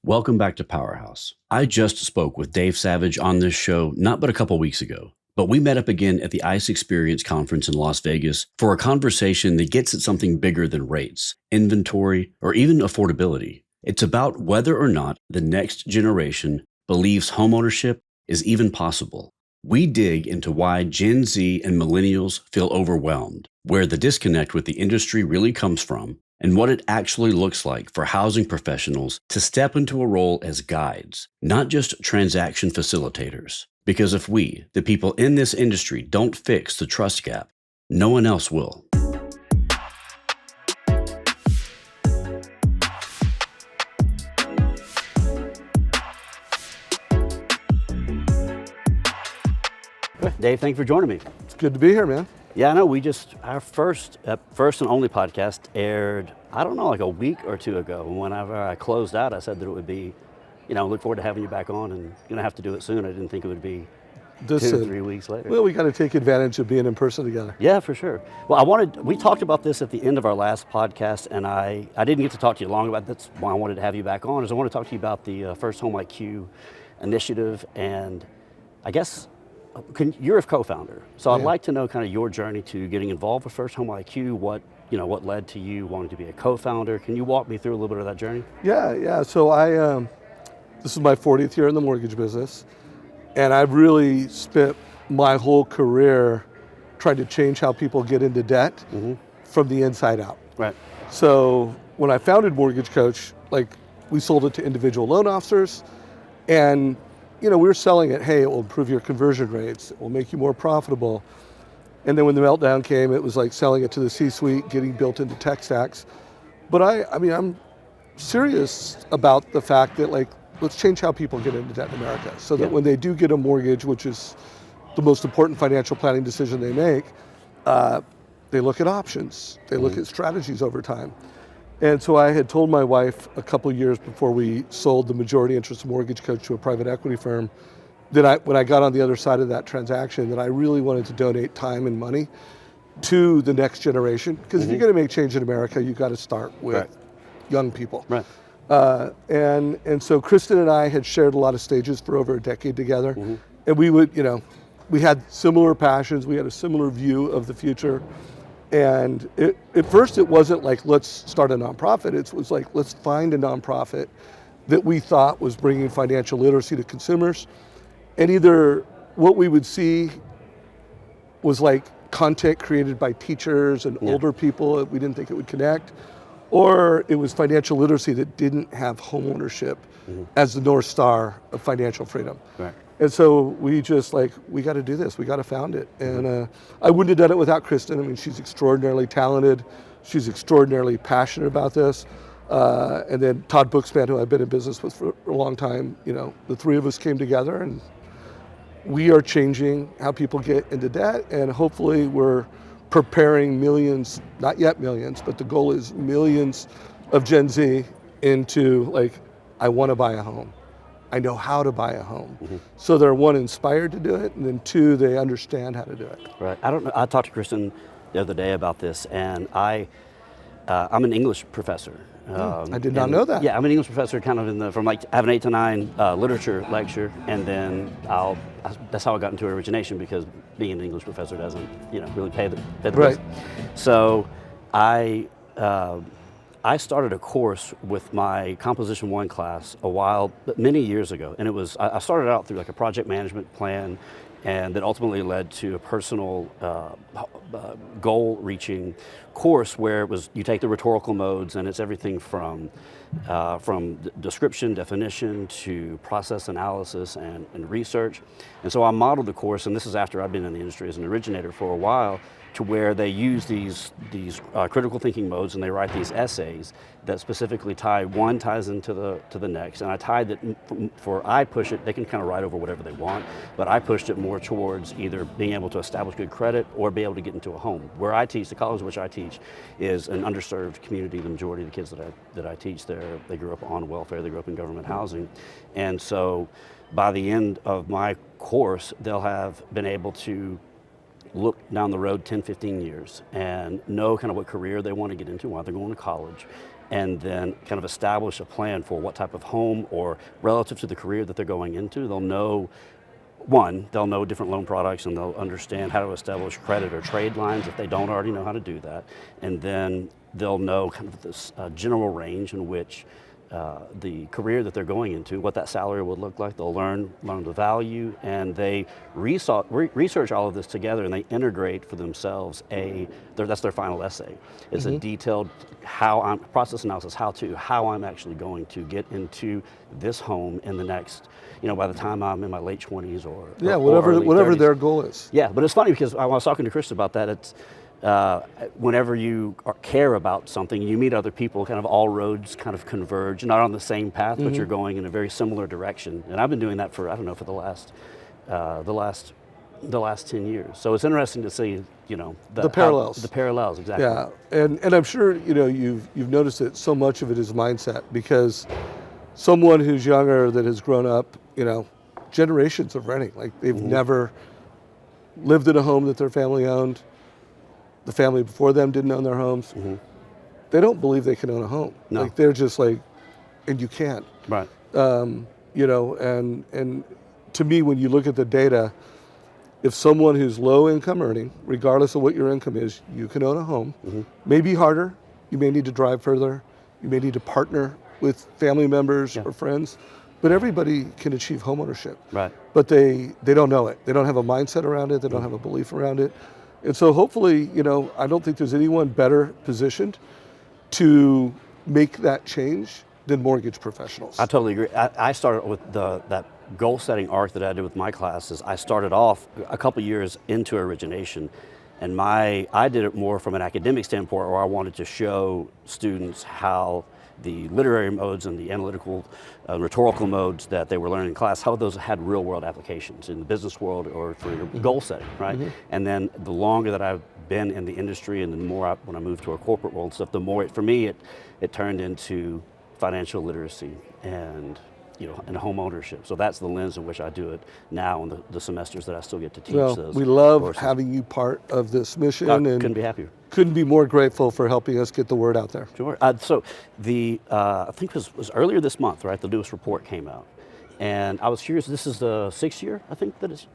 Welcome back to Powerhouse. I just spoke with Dave Savage on this show not but a couple weeks ago, but we met up again at the ICE Experience Conference in Las Vegas for a conversation that gets at something bigger than rates, inventory, or even affordability. It's about whether or not the next generation believes homeownership is even possible. We dig into why Gen Z and millennials feel overwhelmed, where the disconnect with the industry really comes from, and what it actually looks like for housing professionals to step into a role as guides, not just transaction facilitators. Because if we, the people in this industry, don't fix the trust gap, no one else will. Dave, thank you for joining me. It's good to be here, man. Yeah, I know. Our first and only podcast aired, I don't know, like a week or two ago. And whenever I closed out, I said that it would be, look forward to having you back on, and going to have to do it soon. I didn't think it would be 2 or 3 weeks later. Well, we got to take advantage of being in person together. Yeah, for sure. Well, we talked about this at the end of our last podcast, and I didn't get to talk to you long about it. That's why I wanted to have you back on, is I want to talk to you about the FirstHome IQ initiative, and I guess you're a co-founder, so I'd like to know kind of your journey to getting involved with FirstHome IQ. What led to you wanting to be a co-founder? Can you walk me through a little bit of that journey? Yeah. So this is my 40th year in the mortgage business, and I've really spent my whole career trying to change how people get into debt from the inside out. Right. So when I founded Mortgage Coach, we sold it to individual loan officers, and we were selling it, hey, it will improve your conversion rates, it will make you more profitable. And then when the meltdown came, it was like selling it to the C-suite, getting built into tech stacks. But I'm serious about the fact that let's change how people get into debt in America, so that when they do get a mortgage, which is the most important financial planning decision they make, they look at options, they look at strategies over time. And so I had told my wife a couple of years before we sold the majority interest of Mortgage Coach to a private equity firm, that when I got on the other side of that transaction, that I really wanted to donate time and money to the next generation. Because if you're going to make change in America, you've got to start with young people. Right. And so Kristen and I had shared a lot of stages for over a decade together. And we had similar passions, we had a similar view of the future. And at first it wasn't like, let's start a nonprofit. It was like, let's find a nonprofit that we thought was bringing financial literacy to consumers. And either what we would see was like content created by teachers and older people that we didn't think it would connect, or it was financial literacy that didn't have homeownership as the North Star of financial freedom. Right. And so we just we got to do this. We got to found it. And I wouldn't have done it without Kristen. I mean, she's extraordinarily talented. She's extraordinarily passionate about this. And then Todd Bookspan, who I've been in business with for a long time, the three of us came together, and we are changing how people get into debt. And hopefully we're preparing millions, not yet millions, but the goal is millions of Gen Z into I want to buy a home. I know how to buy a home. So they're, one, inspired to do it, and then two, they understand how to do it. Right. I don't know. I talked to Kristen the other day about this, and I'm an English professor. I did not know that. Yeah, I'm an English professor, kind of I have an 8 to 9 literature lecture, and then that's how I got into origination, because being an English professor doesn't, really pay the bills. So I started a course with my Composition 1 class many years ago, and I started out through a project management plan, and that ultimately led to a personal goal-reaching course where you take the rhetorical modes, and it's everything from description, definition, to process analysis and research. And so I modeled the course, and this is after I've been in the industry as an originator for a while, to where they use these critical thinking modes, and they write these essays that specifically ties into the next. And I tied that I push it, they can kind of write over whatever they want, but I pushed it more towards either being able to establish good credit or be able to get into a home. Where I teach, the college which I teach, is an underserved community. The majority of the kids that I teach there, they grew up on welfare, they grew up in government housing. And so by the end of my course, they'll have been able to look down the road 10, 15 years and know kind of what career they want to get into while they're going to college, and then kind of establish a plan for what type of home or relative to the career that they're going into. They'll know, one, they'll know different loan products and they'll understand how to establish credit or trade lines if they don't already know how to do that. And then they'll know kind of this general range in which the career that they're going into, what that salary would look like. They'll learn the value, and they research all of this together, and they integrate for themselves that's their final essay. It's a detailed process analysis, how I'm actually going to get into this home in the next, by the time I'm in my late 20s or whatever early their goal is. Yeah, but it's funny because I was talking to Chris about that. It's whenever you care about something, you meet other people, kind of all roads kind of converge, not on the same path, but you're going in a very similar direction. And I've been doing that for, for the last 10 years. So it's interesting to see, the parallels. The parallels, exactly. Yeah, and I'm sure, you've noticed that so much of it is mindset, because someone who's younger that has grown up, generations of renting, like they've never lived in a home that their family owned. The family before them didn't own their homes. They don't believe they can own a home. No. Like they're just like, and you can't. Right. And to me, when you look at the data, if someone who's low income earning, regardless of what your income is, you can own a home. Maybe harder. You may need to drive further. You may need to partner with family members or friends. But everybody can achieve homeownership. Right. But they don't know it. They don't have a mindset around it. They don't have a belief around it. And so hopefully, I don't think there's anyone better positioned to make that change than mortgage professionals. I totally agree. I started with that goal setting arc that I did with my classes. I started off a couple years into origination, and I did it more from an academic standpoint, where I wanted to show students how the literary modes and the analytical, rhetorical modes that they were learning in class, how those had real world applications in the business world or for your goal setting, right? And then the longer that I've been in the industry, and the more when I moved to a corporate world and stuff, the more for me it turned into financial literacy and and home ownership. So that's the lens in which I do it now in the semesters that I still get to teach those. We love courses. having you part of this mission, I and couldn't be happier. Couldn't be more grateful for helping us get the word out there. Sure. So I think it was earlier this month, right? The newest report came out, and I was curious. This is the 6th year, I think that's.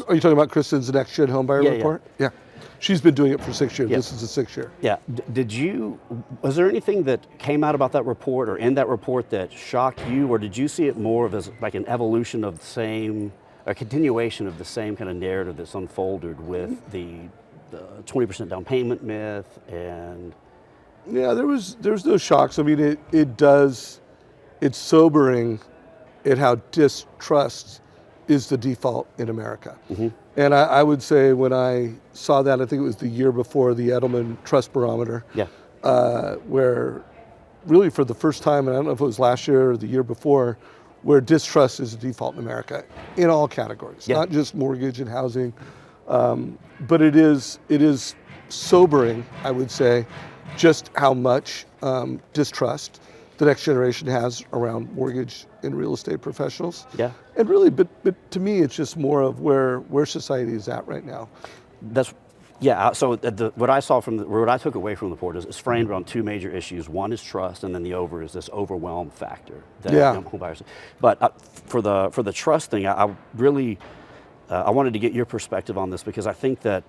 Are you talking about Kristen's NextGen Homebuyer Report? Yeah. She's been doing it for 6 years. This is the 6th year. Yeah. Was there anything that came out about that report or in that report that shocked you, or did you see it more of as like an evolution of the same, a continuation of the same kind of narrative that's unfolded with the 20% down payment myth and? Yeah, there's no shocks. I mean, it's sobering at how distrust is the default in America. And I would say when I saw that, I think it was the year before the Edelman Trust Barometer, where really for the first time, and I don't know if it was last year or the year before, where distrust is the default in America in all categories, not just mortgage and housing, but it is sobering, I would say, just how much distrust the next generation has around mortgage and real estate professionals. Yeah. And really, but to me, it's just more of where society is at right now. So what I saw what I took away from the report is framed around two major issues. One is trust, and then the is this overwhelm factor that home buyers. But for the trust thing, I really wanted to get your perspective on this, because I think that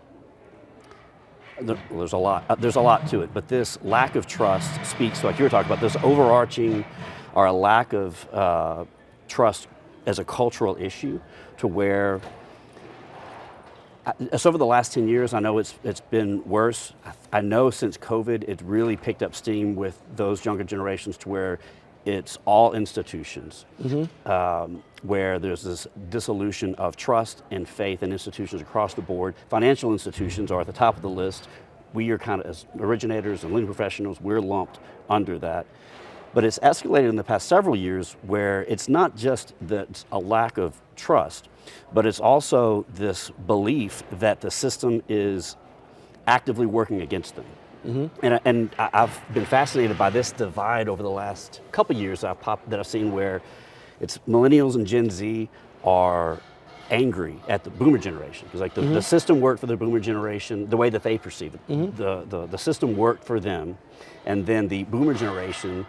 there's a lot to it, but this lack of trust speaks to, like you were talking about, this overarching or a lack of trust as a cultural issue, to where so over the last 10 years, I know it's been worse. I know since COVID, it really picked up steam with those younger generations, to where it's all institutions, where there's this dissolution of trust and faith in institutions across the board. Financial institutions are at the top of the list. We are kind of, as originators and lending professionals, we're lumped under that. But it's escalated in the past several years, where it's not just that a lack of trust, but it's also this belief that the system is actively working against them. And I've been fascinated by this divide over the last couple of years that I've seen, where it's millennials and Gen Z are angry at the boomer generation because like the system worked for the boomer generation the way that they perceive it. The system worked for them, and then the boomer generation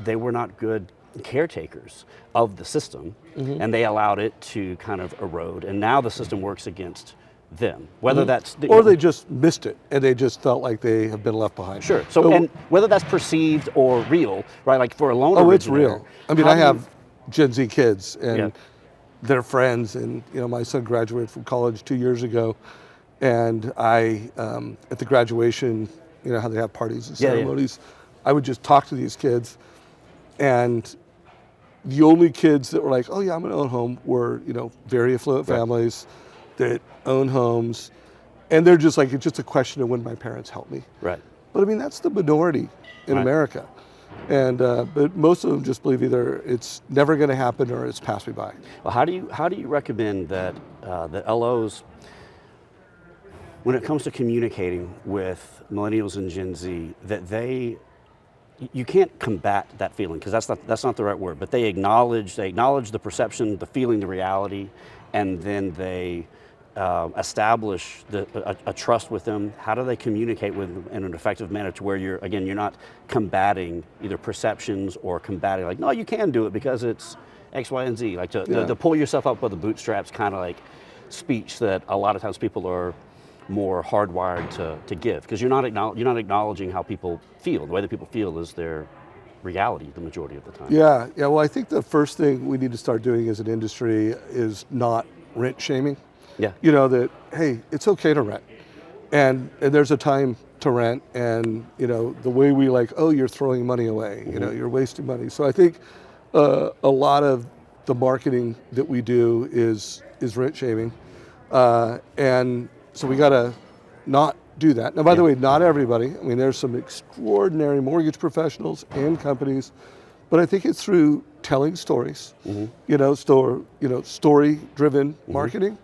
they were not good caretakers of the system, and they allowed it to kind of erode, and now the system works against them. Whether that's or they just missed it and they just felt like they have been left behind. Sure. So and whether that's perceived or real, right? Like for a loan originator. Oh, it's real. I mean, I have Gen Z kids and their friends, and my son graduated from college 2 years ago, and I at the graduation, how they have parties and ceremonies, I would just talk to these kids, and the only kids that were like, oh yeah, I'm gonna own a home were very affluent families that own homes, and they're just like, it's just a question of when my parents help me. Right. But I mean, that's the minority in America. And but most of them just believe either it's never going to happen or it's passed me by. Well, how do you recommend that that LOs, when it comes to communicating with millennials and Gen Z, that you can't combat that feeling because that's not the right word, but they acknowledge the perception, the feeling, the reality, and then they establish a trust with them? How do they communicate with them in an effective manner to where you're not combating either perceptions or combating like, no, you can do it because it's X, Y, and Z, like to pull yourself up by the bootstraps kind of like speech that a lot of times people are more hardwired to give, because you're not acknowledging how people feel. The way that people feel is their reality the majority of the time. Yeah. Well, I think the first thing we need to start doing as an industry is not rent shaming. Yeah. That, hey, it's okay to rent. And there's a time to rent, and the way we like, oh, you're throwing money away, you're wasting money. So I think a lot of the marketing that we do is rent shaming. And so we gotta not do that. Now, by the way, not everybody. I mean, there's some extraordinary mortgage professionals and companies, but I think it's through telling stories, story-driven marketing.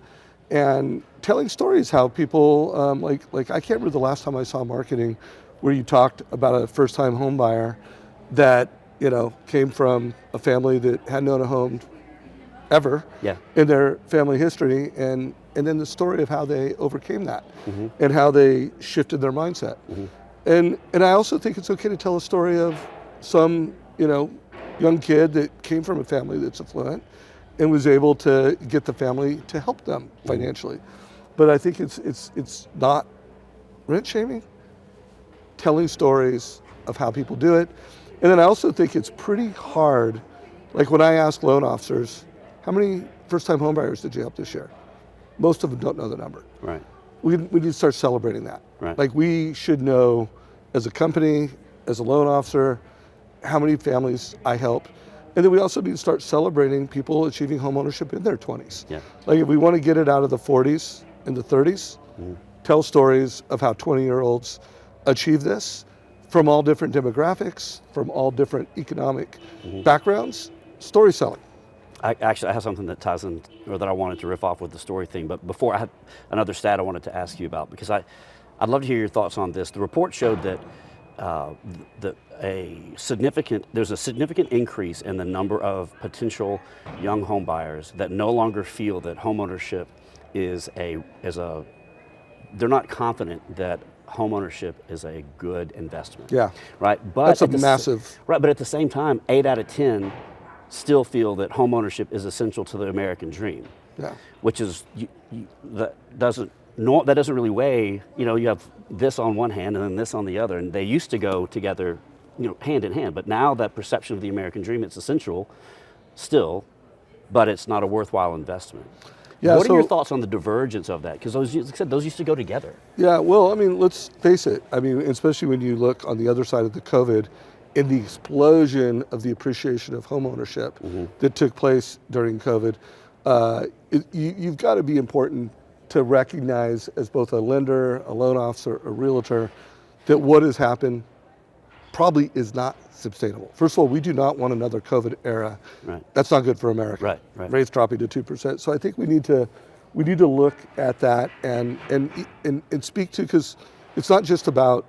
And telling stories how people, like I can't remember the last time I saw marketing where you talked about a first-time home buyer that, came from a family that hadn't owned a home ever in their family history, and then the story of how they overcame that and how they shifted their mindset. And I also think it's okay to tell a story of some, young kid that came from a family that's affluent and was able to get the family to help them financially. But I think it's not rent shaming, telling stories of how people do it. And then I also think it's pretty hard, like when I ask loan officers, how many first-time home buyers did you help this year? Most of them don't know the number. Right. We need to start celebrating that. Right. Like we should know as a company, as a loan officer, how many families I helped. And then we also need to start celebrating people achieving home ownership in their 20s. Yeah. Like if we want to get it out of the 40s and the 30s, tell stories of how 20-year-olds achieve this from all different demographics, from all different economic backgrounds, story selling. I have something that ties in, or that I wanted to riff off with the story thing, but before I had another stat I wanted to ask you about, because I'd love to hear your thoughts on this. The report showed that there's a significant increase in the number of potential young home buyers that no longer feel that homeownership they're not confident that homeownership is a good investment. Yeah. Right. But that's a massive. Right. But at the same time, 8 out of 10 still feel that homeownership is essential to the American dream. Yeah. Which is that doesn't really weigh. You have this on one hand and then this on the other, and they used to go together, hand in hand. But now that perception of the American dream, it's essential still, but it's not a worthwhile investment. Yeah, what are your thoughts on the divergence of that? Because like I said, those used to go together. Yeah, well, I mean, let's face it. I mean, especially when you look on the other side of the COVID, in the explosion of the appreciation of home ownership that took place during COVID, you've got to be important to recognize as both a lender, a loan officer, a realtor, that what has happened probably is not sustainable. First of all, we do not want another COVID era. Right. That's not good for America. Right. Rates dropping to 2%. So I think we need to look at that and speak to, because it's not just about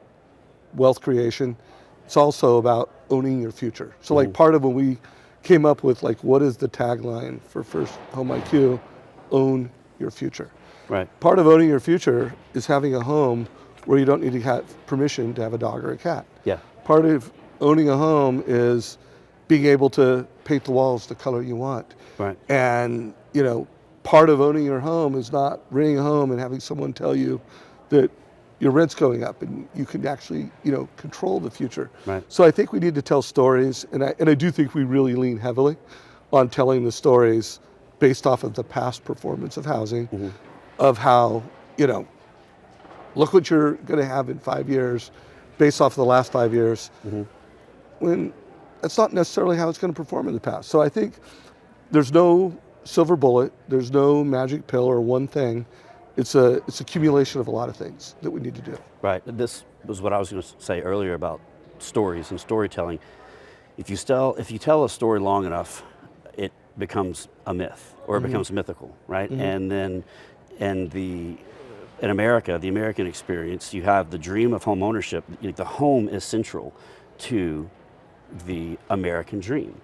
wealth creation. It's also about owning your future. So like part of when we came up with like, what is the tagline for First Home IQ? Own your future. Right. Part of owning your future is having a home where you don't need to have permission to have a dog or a cat. Yeah. Part of owning a home is being able to paint the walls the color you want. Right. And, you know, part of owning your home is not renting a home and having someone tell you that your rent's going up and you can actually, you know, control the future. Right. So I think we need to tell stories, and I do think we really lean heavily on telling the stories based off of the past performance of housing, of how, you know, look what you're going to have in 5 years based off of the last 5 years, when that's not necessarily how it's going to perform in the past. So I think there's no silver bullet, there's no magic pill or one thing. It's accumulation of a lot of things that we need to do. Right. This was what I was going to say earlier about stories and storytelling. If you tell a story long enough, it becomes a myth, or it becomes mythical, right? And then in America, the American experience, you have the dream of home ownership. The home is central to the American dream,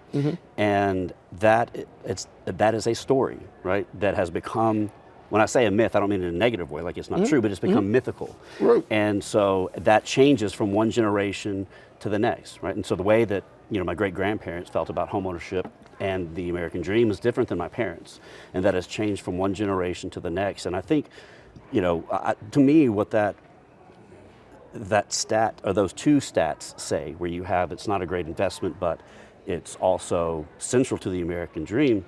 and that is a story, right? That has become, when I say a myth, I don't mean in a negative way, like it's not true, but it's become mythical. Right. And so that changes from one generation to the next, right? And so the way that, you know, my great-grandparents felt about homeownership and the American dream is different than my parents, and that has changed from one generation to the next. And I think, you know, to me, what that stat, or those two stats say, where you have it's not a great investment, but it's also central to the American dream,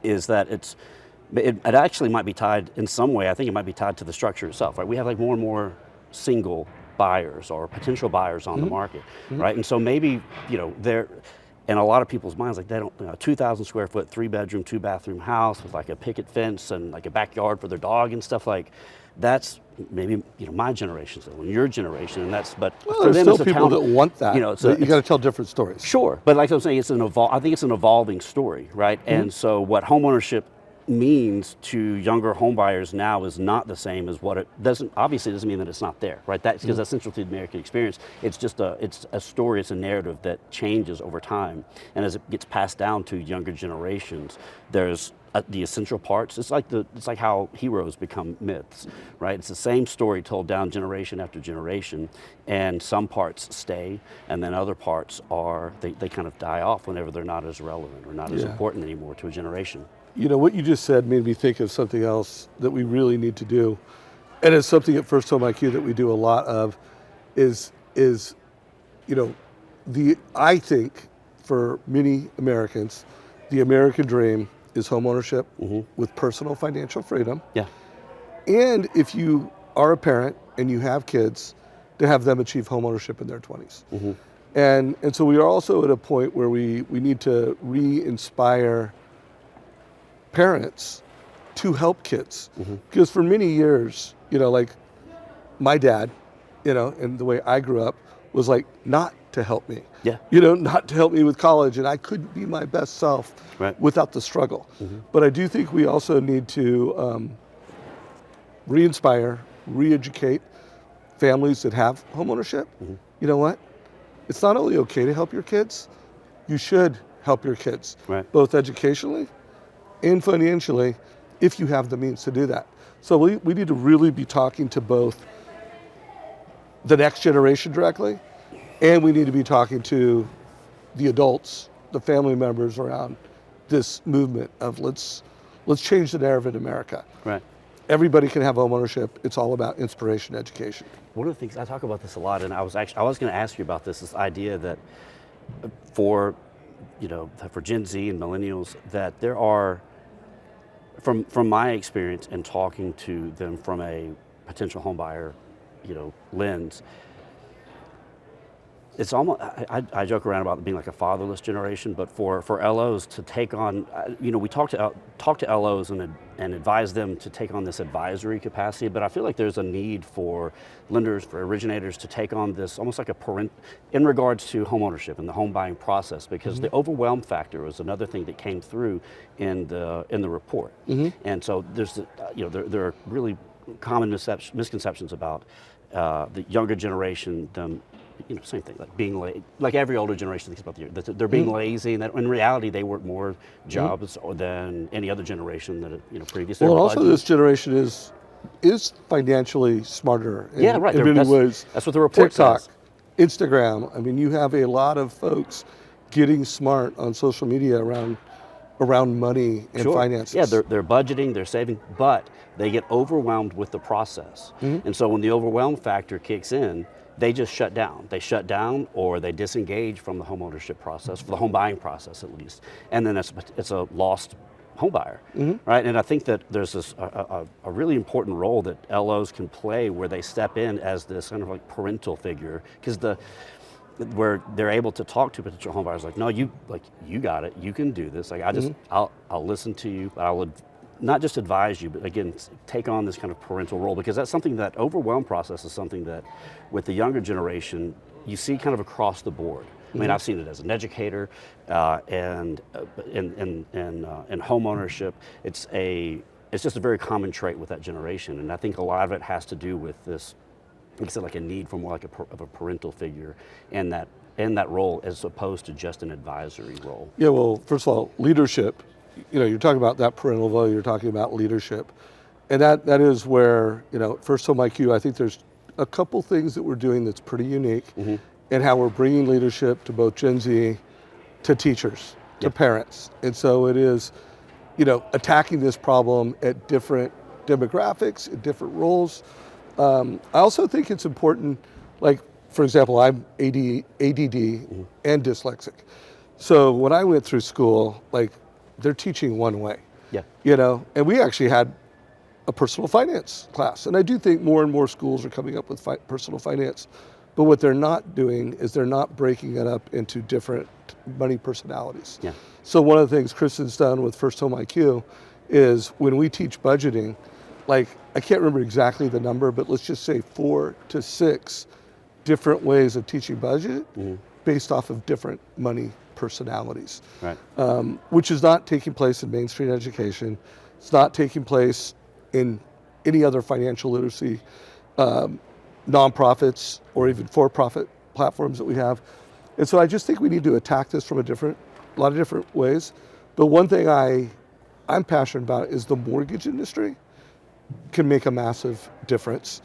is that it actually might be tied in some way. I think it might be tied to the structure itself, right? We have like more and more single buyers or potential buyers on the market, right? And so maybe, you know, they're, in a lot of people's minds, like they don't, you know, 2,000 square foot, 3-bedroom, 2-bathroom house with like a picket fence and like a backyard for their dog and stuff, like that's maybe, you know, my generation, so your generation, and that's, but Well, for there's them still it's a people town, that want that. you know, You got to tell different stories. Sure, but like I'm saying, I think it's an evolving story, right? And so what homeownership means to younger home buyers now is not the same as what it obviously doesn't mean that it's not there, right? That's because that's central to the American experience. It's just it's a story, it's a narrative that changes over time. And as it gets passed down to younger generations, there's the essential parts. It's like how heroes become myths, right? It's the same story told down generation after generation, and some parts stay, and then other parts they kind of die off whenever they're not as relevant or not as important anymore to a generation. You know, what you just said made me think of something else that we really need to do. And it's something at First Home IQ that we do a lot of is, you know, I think for many Americans, the American dream is home ownership with personal financial freedom. Yeah. And if you are a parent and you have kids, to have them achieve home ownership in their 20s. And so we are also at a point where we need to re-inspire parents to help kids. Because for many years, you know, like my dad, you know, and the way I grew up was like not to help me. Yeah. You know, not to help me with college, and I couldn't be my best self without the struggle. But I do think we also need to re-inspire, re-educate families that have homeownership. You know what? It's not only okay to help your kids, you should help your kids, both educationally and financially, if you have the means to do that. So we need to really be talking to both the next generation directly, and we need to be talking to the adults, the family members around this movement of let's change the narrative in America. Right. Everybody can have home ownership. It's all about inspiration, education. One of the things, I talk about this a lot, and I was going to ask you about this idea that for Gen Z and millennials, that there are, from my experience and talking to them from a potential home buyer, you know, lens, it's almost, I joke around about being like a fatherless generation, but for LOs to take on, you know, we talk to LOs and advise them to take on this advisory capacity, but I feel like there's a need for lenders, for originators to take on this almost like in regards to home ownership and the home buying process, because the overwhelm factor was another thing that came through in the report. And so there's, you know, there are really common misconceptions about the younger generation, them, same thing, like being late. Like every older generation thinks about that they're being lazy, and that in reality they work more jobs than any other generation that previously. Well, and also this generation is financially smarter in right. many ways. That's what the report TikTok, says. Instagram. I mean, you have a lot of folks getting smart on social media around money and finances. Yeah, they're budgeting, they're saving, but they get overwhelmed with the process. And so when the overwhelm factor kicks in, they just shut down. They shut down or they disengage from the home ownership process, for the home buying process at least. And then it's a lost home buyer, right? And I think that there's a really important role that LOs can play where they step in as this kind of like parental figure, because where they're able to talk to potential home buyers like, no, you got it, you can do this. Like I'll listen to you, but I'll not just advise you, but again, take on this kind of parental role, because that's something that overwhelm process is something that with the younger generation, you see kind of across the board. I mean, I've seen it as an educator and in home ownership. It's just a very common trait with that generation. And I think a lot of it has to do with this, like I said, like a need for more like a parental figure in that role, as opposed to just an advisory role. Yeah, well, first of all, leadership. You're talking about that parental value, you're talking about leadership. And that is where, FirstHome IQ, I think there's a couple things that we're doing that's pretty unique, and how we're bringing leadership to both Gen Z, to teachers, to parents. And so it is, attacking this problem at different demographics, at different roles. I also think it's important, like, for example, I'm ADD and dyslexic. So when I went through school, like, they're teaching one way. And we actually had a personal finance class. And I do think more and more schools are coming up with personal finance. But what they're not doing is they're not breaking it up into different money personalities. So one of the things Kristen's done with FirstHome IQ is when we teach budgeting, like, I can't remember exactly the number, but let's just say 4 to 6 different ways of teaching budget based off of different money personalities, which is not taking place in mainstream education. It's not taking place in any other financial literacy nonprofits or even for-profit platforms that we have. And so I just think we need to attack this from a lot of different ways. But one thing I'm passionate about is the mortgage industry can make a massive difference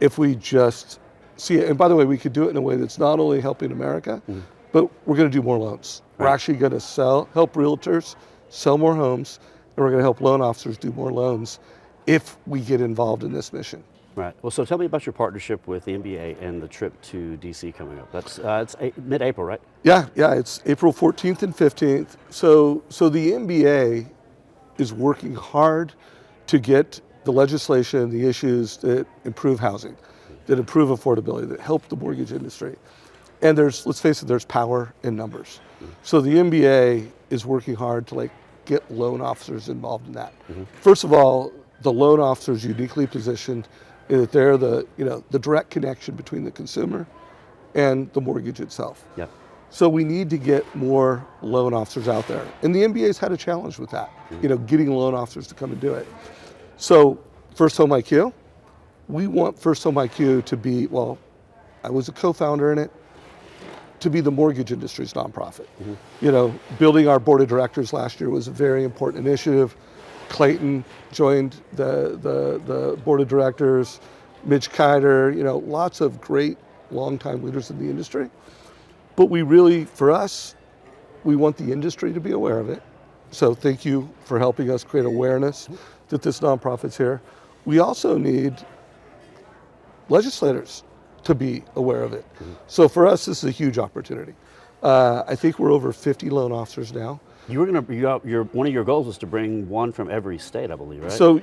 if we just see it. And by the way, we could do it in a way that's not only helping America, but we're going to do more loans. We're actually going to help realtors sell more homes, and we're going to help loan officers do more loans if we get involved in this mission. Right. Well, so tell me about your partnership with the NBA and the trip to DC coming up. That's it's mid-April, right? Yeah, it's April 14th and 15th. So the NBA is working hard to get the legislation, the issues that improve housing, that improve affordability, that help the mortgage industry. And let's face it, there's power in numbers. So the NBA is working hard to get loan officers involved in that. First of all, the loan officer is uniquely positioned in that they're the direct connection between the consumer and the mortgage itself. So we need to get more loan officers out there. And the NBA's had a challenge with that, getting loan officers to come and do it. So FirstHome IQ, we want FirstHome IQ to be, well, I was a co-founder in it, to be the mortgage industry's nonprofit. Building our board of directors last year was a very important initiative. Clayton joined the board of directors, Mitch Kiter, lots of great longtime leaders in the industry. But we really, for us, we want the industry to be aware of it. So thank you for helping us create awareness that this nonprofit's here. We also need legislators to be aware of it. So for us, this is a huge opportunity. I think we're over 50 loan officers now. One of your goals was to bring one from every state, I believe, right? So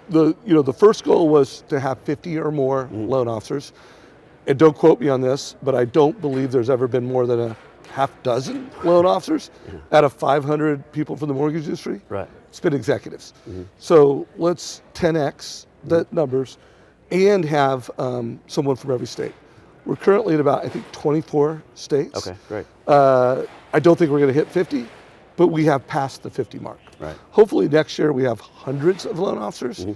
the first goal was to have 50 or more loan officers. And don't quote me on this, but I don't believe there's ever been more than a half dozen loan officers out of 500 people from the mortgage industry. It's been executives. So let's 10x the numbers and have someone from every state. We're currently at about, I think, 24 states. Okay, great. I don't think we're going to hit 50, but we have passed the 50 mark. Hopefully next year we have hundreds of loan officers,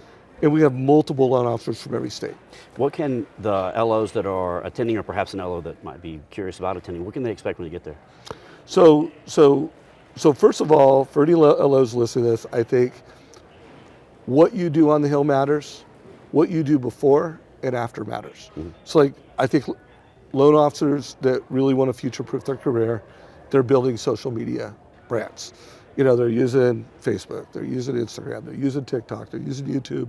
And we have multiple loan officers from every state. What can the LOs that are attending, or perhaps an LO that might be curious about attending, what can they expect when they get there? So first of all, for any LOs listening to this, I think what you do on the Hill matters, what you do before and after matters. So like, I think loan officers that really want to future-proof their career, they're building social media brands. You know, they're using Facebook, they're using Instagram, they're using TikTok, they're using YouTube.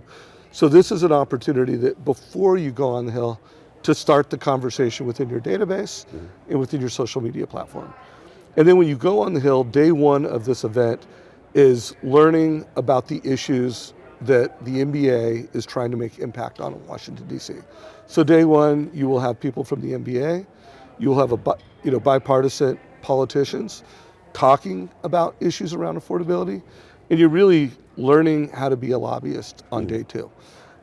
So this is an opportunity that before you go on the Hill to start the conversation within your database and within your social media platform. And then when you go on the Hill, day one of this event is learning about the issues that the NBA is trying to make impact on in Washington, D.C. So day one, you will have people from the NBA, you will have bipartisan politicians talking about issues around affordability, and you're really learning how to be a lobbyist on day two.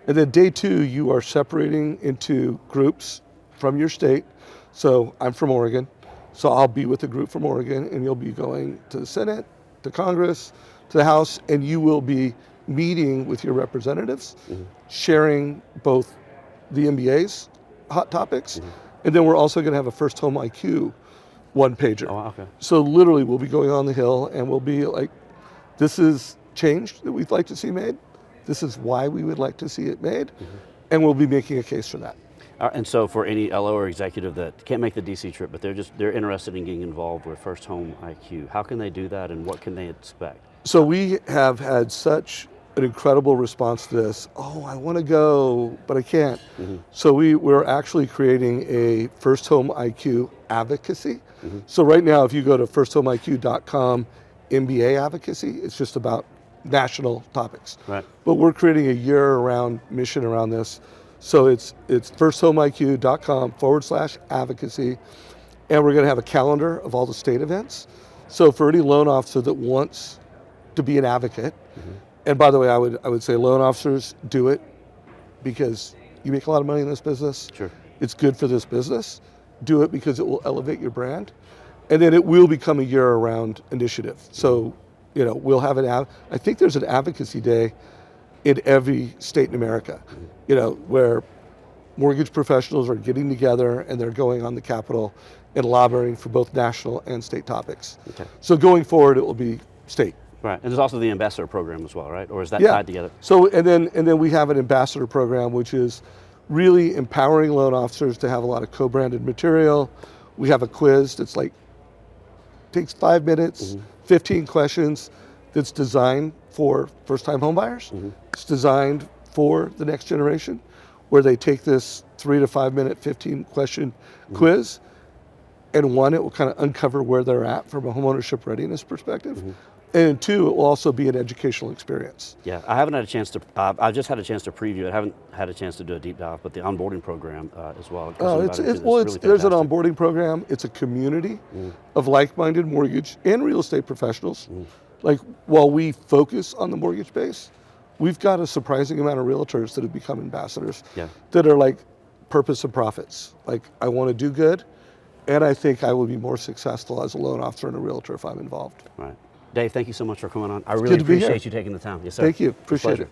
And then day two, you are separating into groups from your state. So I'm from Oregon, so I'll be with a group from Oregon, and you'll be going to the Senate, to Congress, to the House, and you will be meeting with your representatives, sharing both the NBA's hot topics, and then we're also going to have a FirstHome IQ one-pager. Oh, okay. So literally we'll be going on the Hill and we'll be like, this is change that we'd like to see made, this is why we would like to see it made, and we'll be making a case for that. And so for any LO or executive that can't make the DC trip, but they're interested in getting involved with FirstHome IQ, how can they do that and what can they expect? So we have had such an incredible response to this. Oh, I want to go, but I can't. So we're actually creating a FirstHome IQ advocacy. So right now, if you go to FirstHomeIQ.com, MBA advocacy, it's just about national topics. Right. But we're creating a year-round mission around this. So it's FirstHomeIQ.com/advocacy, and we're going to have a calendar of all the state events. So for any loan officer that wants to be an advocate, and by the way, I would say loan officers do it because you make a lot of money in this business. Sure. It's good for this business. Do it because it will elevate your brand, and then it will become a year-round initiative. So, you know, we'll have I think there's an advocacy day in every state in America, you know, where mortgage professionals are getting together and they're going on the Capitol and lobbying for both national and state topics. Okay. So going forward, it will be state. Right, and there's also the ambassador program as well, right? Or is that tied together? So and then we have an ambassador program, which is really empowering loan officers to have a lot of co-branded material. We have a quiz that's like takes 5 minutes, 15 questions, that's designed for first-time homebuyers. It's designed for the next generation, where they take this 3 to 5 minute, 15 question quiz, and one, it will kind of uncover where they're at from a homeownership readiness perspective. And two, it will also be an educational experience. Yeah, I haven't had a chance to, I've just had a chance to preview it. I haven't had a chance to do a deep dive, but the onboarding program as well. There's an onboarding program. It's a community of like-minded mortgage and real estate professionals. Like, while we focus on the mortgage base, we've got a surprising amount of realtors that have become ambassadors that are like purpose and profits. Like, I want to do good, and I think I will be more successful as a loan officer and a realtor if I'm involved. Right. Dave, thank you so much for coming on. I really appreciate you taking the time. Yes, sir. Thank you. Appreciate it.